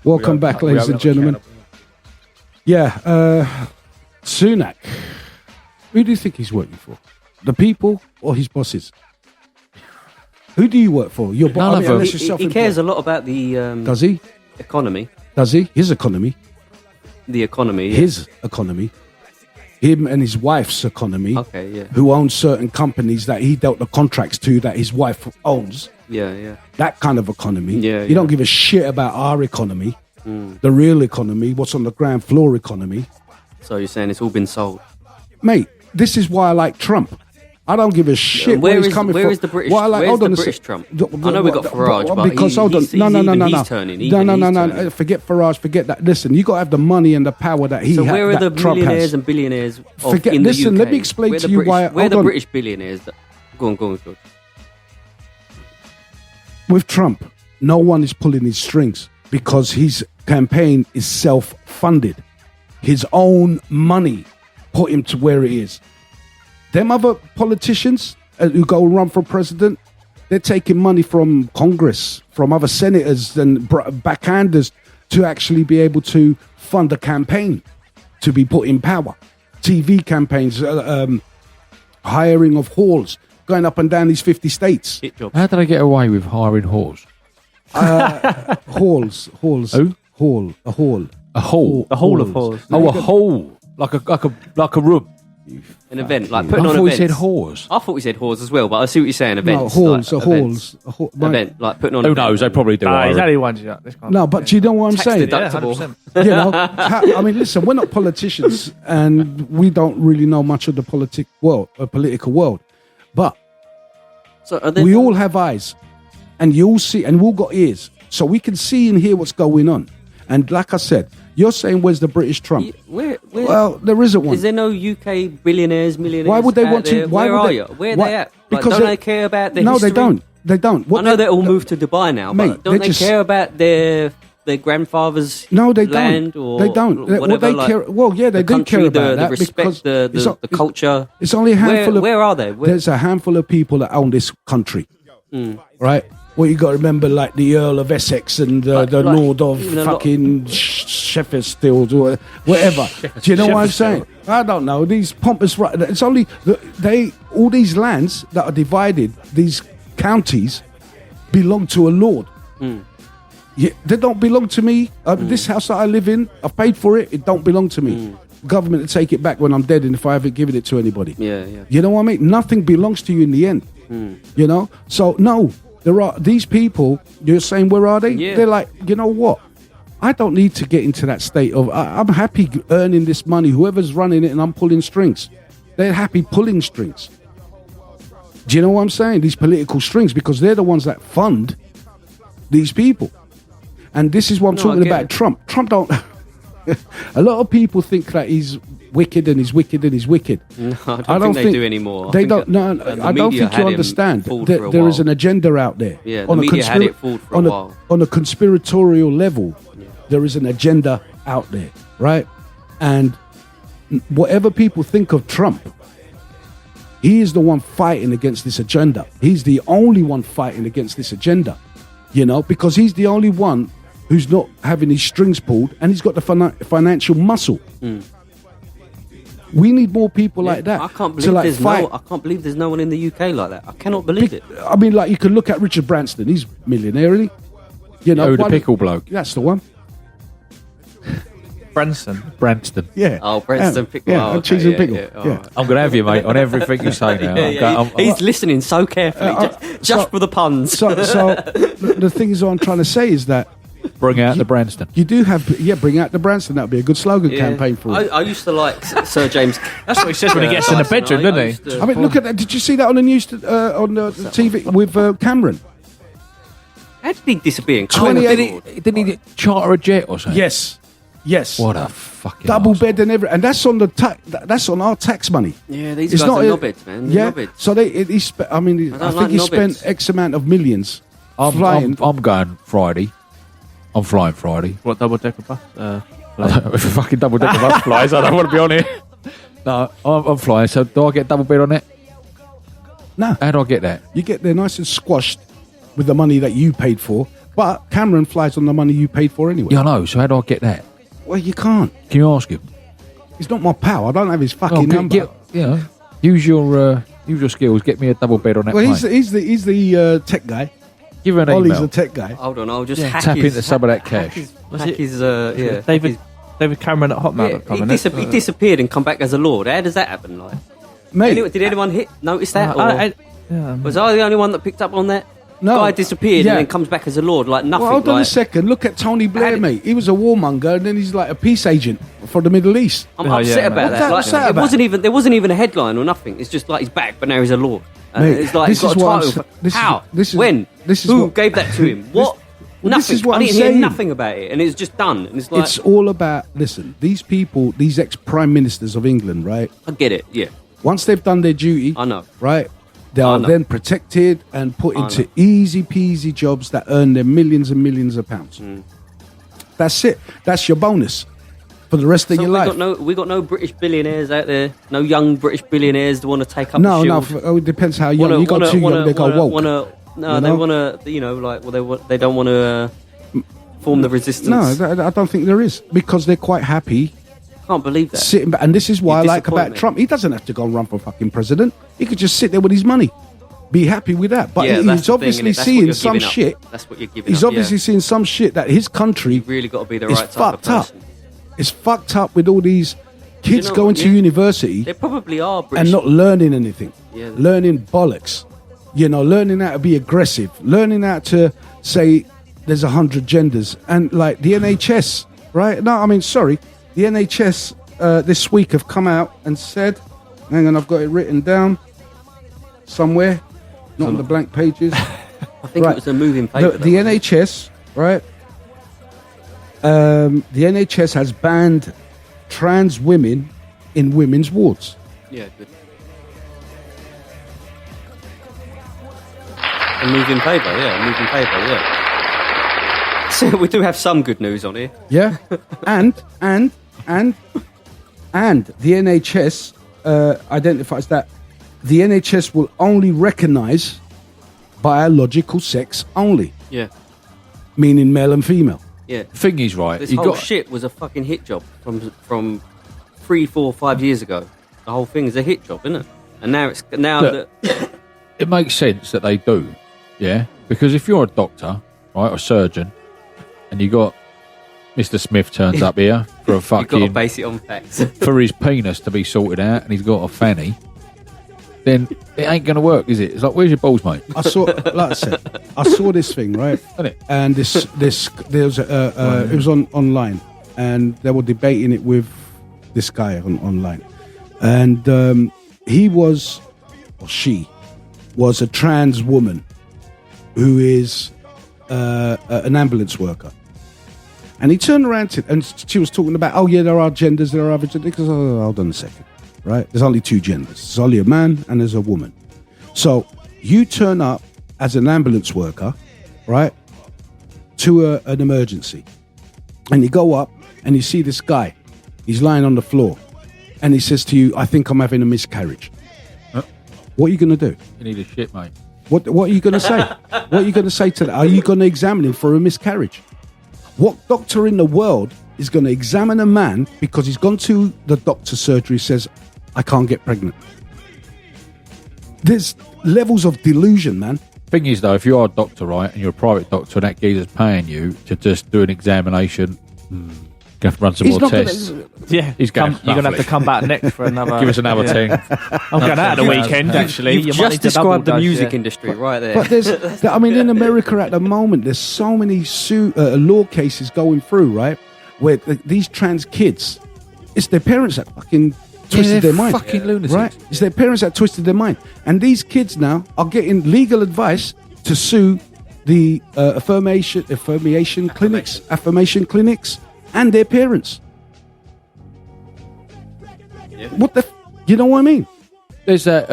Welcome back, ladies and gentlemen. Yeah, Sunak. Who do you think he's working for? The people or his bosses? Who do you work for? Your boss? He cares a lot about the Does he? Economy. Does he? His economy. The economy. Yeah. His economy. Him and his wife's economy. Okay, yeah. Who owns certain companies that he dealt the contracts to that his wife owns. Yeah. That kind of economy. Yeah, you don't give a shit about our economy. The real economy, what's on the ground floor economy. So you're saying it's all been sold? Mate, this is why I like Trump. I don't give a shit where he's coming from. Where is the British? Where's the British Trump? I know we got Farage, but because he's turning. No. Forget Farage. Forget that. Listen, you got to have the money and the power that he has. So where are the millionaires and billionaires in the UK? Let me explain to you why. Where are the British billionaires? Go on. With Trump, no one is pulling his strings because his campaign is self-funded. His own money put him to where it is. Them other politicians who go and run for president, they're taking money from Congress, from other senators and backhanders to actually be able to fund a campaign to be put in power. TV campaigns, hiring of halls, going up and down these 50 states. How did I get away with hiring halls? Halls. Who? Hall. A hall. A hall. A hall of halls. Oh, a hall. Like a room. An event, like putting on I thought events. we said whores. I thought we said whores as well, but I see what you're saying. Events. No, halls. Like, halls. Event, like putting on. Who knows? They probably do. Exactly ones. Yeah, no, but do you know what I'm saying? Yeah, 100%. You know, I mean, listen, we're not politicians, and we don't really know much of the political world, but we all have eyes, and you all see, and we all got ears, so we can see and hear what's going on. And like I said, you're saying, where's the British Trump? Well, there isn't one. Is there no UK billionaires, millionaires? Why would they want to? Where are you? Where are they at? Because don't they care about their history? No, they don't. I know they all moved to Dubai now, but don't they care about their grandfather's land? Or they don't. They do care about that. The respect, the culture. It's only a handful of... Where are they? There's a handful of people that own this country, right? Well, you got to remember, like the Earl of Essex and the Lord of fucking Sheffield or whatever. Do you know what I'm saying? I don't know. These pompous... It's only... all these lands that are divided, these counties, belong to a lord. Yeah, they don't belong to me. This house that I live in, I've paid for it. It don't belong to me. Government will take it back when I'm dead and if I haven't given it to anybody. Yeah. You know what I mean? Nothing belongs to you in the end. You know? So, no... There are these people, you're saying, where are they? Yeah. They're like, you know what? I don't need to get into that state of, I'm happy earning this money, whoever's running it, and I'm pulling strings. They're happy pulling strings. Do you know what I'm saying? These political strings, because they're the ones that fund these people. And this is what I'm talking about. Trump. Trump don't... A lot of people think that he's wicked and he's wicked and he's wicked. No, I don't think they do anymore. They don't. No, I don't think you understand. There is an agenda out there. Yeah, the media had it fooled for a while. On a conspiratorial level, there is an agenda out there, right? And whatever people think of Trump, he is the one fighting against this agenda. He's the only one fighting against this agenda, you know, because he's the only one who's not having his strings pulled, and he's got the financial muscle. We need more people like that. I can't believe there's no one in the UK like that. I cannot believe it. I mean, like, you can look at Richard Branson. He's millionaire, isn't he? You know, the pickle bloke. That's the one. Branston. Yeah. Oh, Branston pickle. Yeah, okay, cheese and pickle. Yeah. I'm going to have you, mate, on everything you say now. He's listening so carefully, just for the puns. So the things I'm trying to say is that bring out the Branston. You do have, bring out the Branston. That would be a good slogan campaign for it. I used to like Sir James. That's what he says when he gets in the bedroom, doesn't he? I mean, look at that. Did you see that on the news on the TV with Cameron? How did he disappear? Didn't he charter a jet or something? Yes. What a fucking double arse. bed and everything, and that's on that's on our tax money. Yeah, these guys are knobheads, man. Yeah. Knobheads. So I think he spent X amount of millions flying. I'm going Friday. I'm flying Friday. What, double-decker bus? If a fucking double-decker bus flies, I don't want to be on it. No, I'm flying. So do I get double bed on it? No. How do I get that? You get there nice and squashed with the money that you paid for, But Cameron flies on the money you paid for anyway. Yeah, I know. So how do I get that? Well, you can't. Can you ask him? It's not my pal. I don't have his fucking number. Use your skills. Get me a double bed on that Well, plane. he's the tech guy. Give her an Ollie's email. the tech guy. Hold on, I'll just hack Tap his, into some of that cash. hack his, yeah. David Cameron at hotmail.com. He disappeared and come back as a lord. How does that happen? Like, Mate, did anyone notice that? Was I I the only one that picked up on that? No. Guy disappeared Yeah. and then comes back as a lord, like nothing. well, hold on like, a second. Look at Tony Blair, mate. He was a warmonger, and then he's like a peace agent for the Middle East. I'm upset about that. What's Like, that about? There wasn't even a headline or nothing. It's just like he's back, but now he's a lord. Mate, it's like this he's got is a what I'm title. sa- this is- How? this is- When? this is Who what- gave that to him? What? well, Nothing. this is what I I'm didn't hear saying. nothing about it, and it's just done. And it's like It's all about, listen, these people, these ex-prime ministers of England, right? I get it. Yeah, Once they've done their duty, I know. right? They I are know. then protected and put I into know. easy peasy jobs that earn them millions and millions of pounds. That's it. That's your bonus for the rest of So your life. we got no British billionaires out there. No young British billionaires that want to take up. No, the no. shield. It depends how young. You got too young, they go woke. No, You they know? want to. You know, like they don't want to form the resistance. No, I don't think there is, because they're quite happy Can't believe that. sitting back. And this is what I You like disappoint about me. Trump. He doesn't have to go and run for fucking president. He could just sit there with his money, be happy with that. But Yeah, that's he's the obviously thing, innit? That's what seeing you're some giving up. shit. That's what you're giving He's up, obviously yeah. seeing some shit that his country You've really got to be the is right type of fucked up. person. It's fucked up with all these kids You know, going to yeah. university They probably are British. and not learning anything. Yeah. Learning bollocks. You know, learning how to be aggressive, learning how to say there's 100 genders. And like the NHS, right? No, I mean, sorry. The NHS this week have come out and said, hang on, I've got it written down somewhere, not on the blank pages. I think it was a moving paper. The NHS, right? The NHS has banned trans women in women's wards. Yeah, good. A moving paper, yeah. So we do have some good news on here. Yeah, and the NHS identifies that the NHS will only recognise biological sex only, Yeah, meaning male and female. yeah. Thing is, right, This you whole got shit was a fucking hit job from 3, 4, 5 years ago. The whole thing is a hit job, isn't it? And now it's Look, it makes sense that they do, yeah. Because if you're a doctor, right, or surgeon, and you got Mr. Smith turns up here for a you've got to fucking base it on facts. for his penis to be sorted out, and he's got a fanny, then it ain't going to work, is it? It's like, where's your balls, mate? I saw, like I said, I saw this thing, right? Isn't it? And there was it was online, and they were debating it with this guy online, and he was, or she was, a trans woman who is an ambulance worker. And he turned around and she was talking about, oh yeah, there are genders, there are other genders. Because, oh, hold on a second, right? There's only two genders. There's only a man and there's a woman. So you turn up as an ambulance worker, right, to an emergency. And you go up and you see this guy. He's lying on the floor. And he says to you, I think I'm having a miscarriage. What are you going to do? You need a shit, mate. What are you going to say? What are you going to say to that? Are you going to examine him for a miscarriage? What doctor in the world is going to examine a man because he's gone to the doctor's surgery, says, I can't get pregnant? There's levels of delusion, man. Thing is, though, if you are a doctor, right, and you're a private doctor, and that geezer's paying you to just do an examination, you have to run some He's more not tests. Yeah, He's going you're going to have to come back next for another. Give us another thing. I'm going out at the weekend, actually. You've You might just need to double described the dose, music yeah. industry right there. But I mean, in America at the moment, there's so many law cases going through, right, where these trans kids, it's their parents that fucking twisted their mind. Fucking lunatics. Right? It's their parents that twisted their mind. And these kids now are getting legal advice to sue the affirmation clinics and their parents. Yeah. What the... You know what I mean? There's that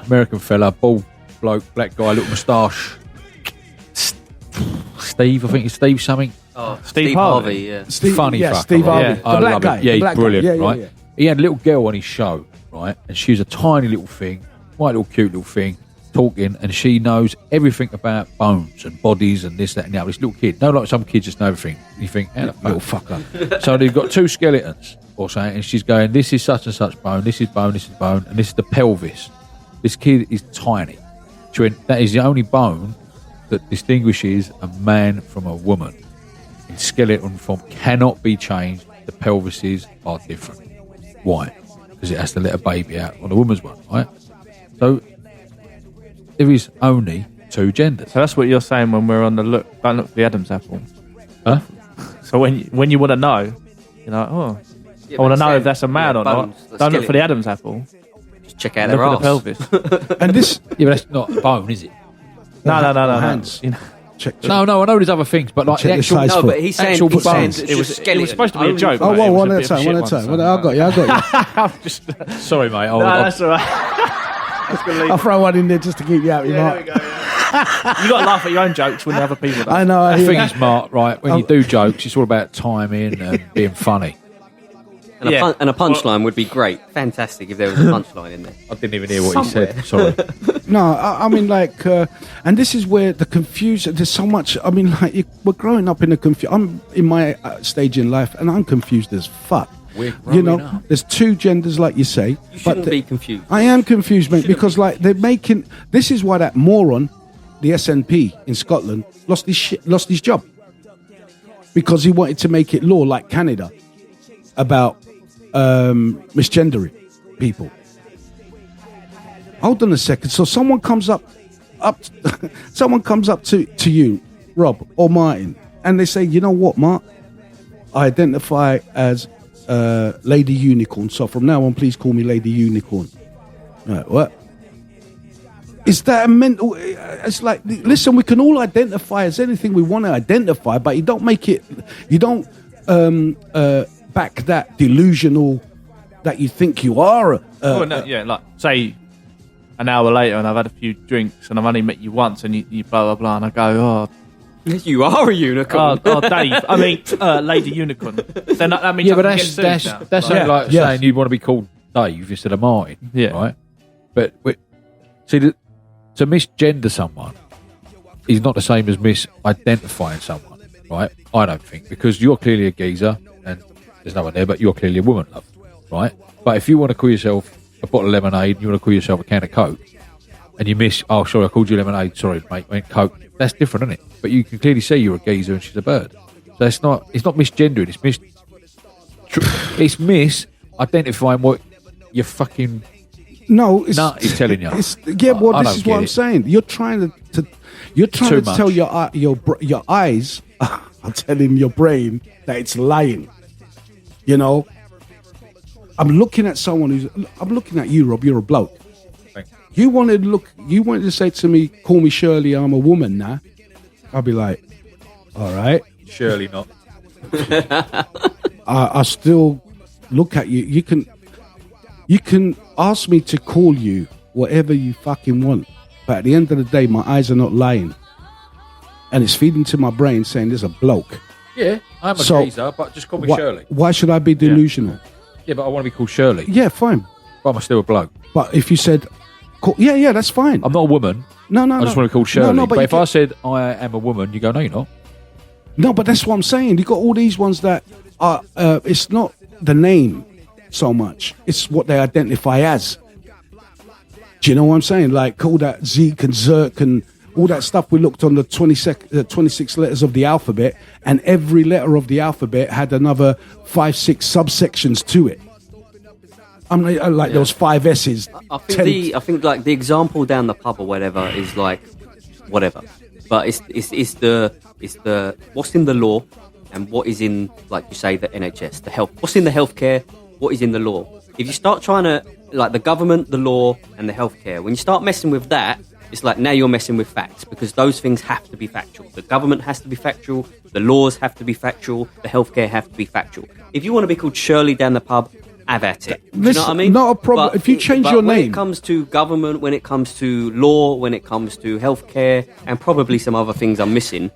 American fella, bald bloke, black guy, little moustache. Steve, I think it's Steve something. Oh, Steve Harvey. yeah. Funny yeah, fucker, Steve right? Harvey. I The black love guy. him. Yeah, the black he's brilliant, guy. Yeah, right? yeah. He had a little girl on his show, right? And she was a tiny little thing, quite little cute little thing. talking, and she knows everything about bones and bodies and this, that, and the other. This little kid, no, like some kids just know everything. You think, Little fucker. so they've got two skeletons or something, and she's going, this is such and such bone, this is bone, this is bone, and this is the pelvis. This kid is tiny. She went, that is the only bone that distinguishes a man from a woman. In skeleton form, cannot be changed. The pelvises are different. Why? Because it has to let a baby out on a woman's one, right? So there is only two genders. So that's what you're saying when we're on the look. Don't look for the Adam's apple. Huh? So when you want to know, you're like, oh, Yeah, I want to but know same- if that's a man yeah, or bones, not. the Don't look for skeleton. the Adam's apple. Just check out Look their at arse. the pelvis. And this Yeah, but that's not a bone, is it? no. hands. You know, check. No, I know there's other things, but like Check the the actual, size. No, but he's saying, Actual he's saying bones. it's it was just skeleton. supposed to be a Only- joke. Oh, mate. well, It was one a at a bit of time, shit one at a one, time. so- I got you. I'm just, no, sorry, mate. that's all right. I'll throw one in there just to keep you out. You got to laugh at your own jokes when other people. I know. I The hear thing that. is, Mark, right, when you do jokes, it's all about timing and being funny. And a, Yeah. and a punchline would be great. Fantastic if there was a punchline in there. I didn't even hear what he said. Sorry. No, I mean, like, and this is where the confusion. There's so much. I mean, like, we're growing up in a confusion. I'm in my stage in life, and I'm confused as fuck. We're You growing know, up. there's two genders, like you say. You shouldn't the- be confused. I am confused, mate, because like they're making. This is why that moron, the SNP in Scotland, lost his job because he wanted to make it law like Canada about misgendering people. Hold on a second. So someone comes up someone comes up to you, Rob or Martin, and they say, you know what, Mark? I identify as Lady Unicorn. So from now on, please call me Lady Unicorn. Right, what? Is that a mental? It's like, listen, we can all identify as anything we want to identify, but you don't make it. You don't back that delusional that you think you are. Oh, no, yeah, like say an hour later and I've had a few drinks and I've only met you once and you blah blah blah and I go, You are a unicorn. Dave, I mean Lady Unicorn. Then that means Yeah, I but can that's get sued now. that's Yeah. like Yes. saying you want to be called Dave instead of Martin. Yeah. Right. But see, to misgender someone is not the same as misidentifying someone, right? I don't think, because you're clearly a geezer and there's no one there, but you're clearly a woman, love, right? But if you want to call yourself a bottle of lemonade, and you want to call yourself a can of Coke, and you oh, sorry, I called you lemonade, sorry, mate, I meant Coke. That's different, isn't it? But you can clearly see you're a geezer and she's a bird. So it's not misgendering, it's misidentifying what you're fucking No, it's, nut is telling you. Yeah, well, I this don't is get what I'm it. saying. You're trying to Too tell much. your eyes are telling your brain that it's lying. You know, I'm looking at you, Rob. You're a bloke. Thanks. You wanted to say to me, call me Shirley, I'm a woman now. I'll be like, all right. Surely not. I still look at you. You can ask me to call you whatever you fucking want, but at the end of the day, my eyes are not lying, and it's feeding to my brain saying there's a bloke. Yeah, I'm a So, geezer, but just call me Why, Shirley. why should I be delusional? Yeah, but I want to be called Shirley. Yeah, fine. But I'm still a bloke. But if you said, yeah, that's fine. I'm not a woman. No, I just want to call Shirley. No, but you if I said I am a woman, you go, no, you're not. No, but that's what I'm saying. You got all these ones that are. It's not the name so much; it's what they identify as. Do you know what I'm saying? Like all that Zeke and Zerk and all that stuff. We looked on the 26 letters of the alphabet, and every letter of the alphabet had another 5-6 subsections to it. I'm like there was 5 S's. I think like the example down the pub or whatever is like whatever, but it's the what's in the law and what is in, like you say, the NHS, the health. What's in the healthcare? What is in the law? If you start trying to like the government, the law, and the healthcare, when you start messing with that, it's like now you're messing with facts, because those things have to be factual. The government has to be factual. The laws have to be factual. The healthcare have to be factual. If you want to be called Shirley down the pub, have at it. Do you know what I mean? Not a problem. But If you change but your when name. it comes to government, when it comes to law, when it comes to healthcare, and probably some other things I'm missing,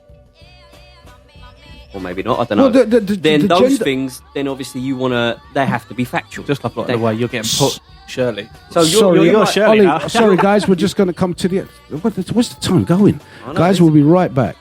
or maybe not, I don't know. Well, then the those gender- things, then obviously they have to be factual. Just like the way you're getting put Shirley. So sorry, you're Shirley Ollie, now. sorry, guys. We're just going to come to the. What's the time going? I know, Guys, it's- we'll be right back.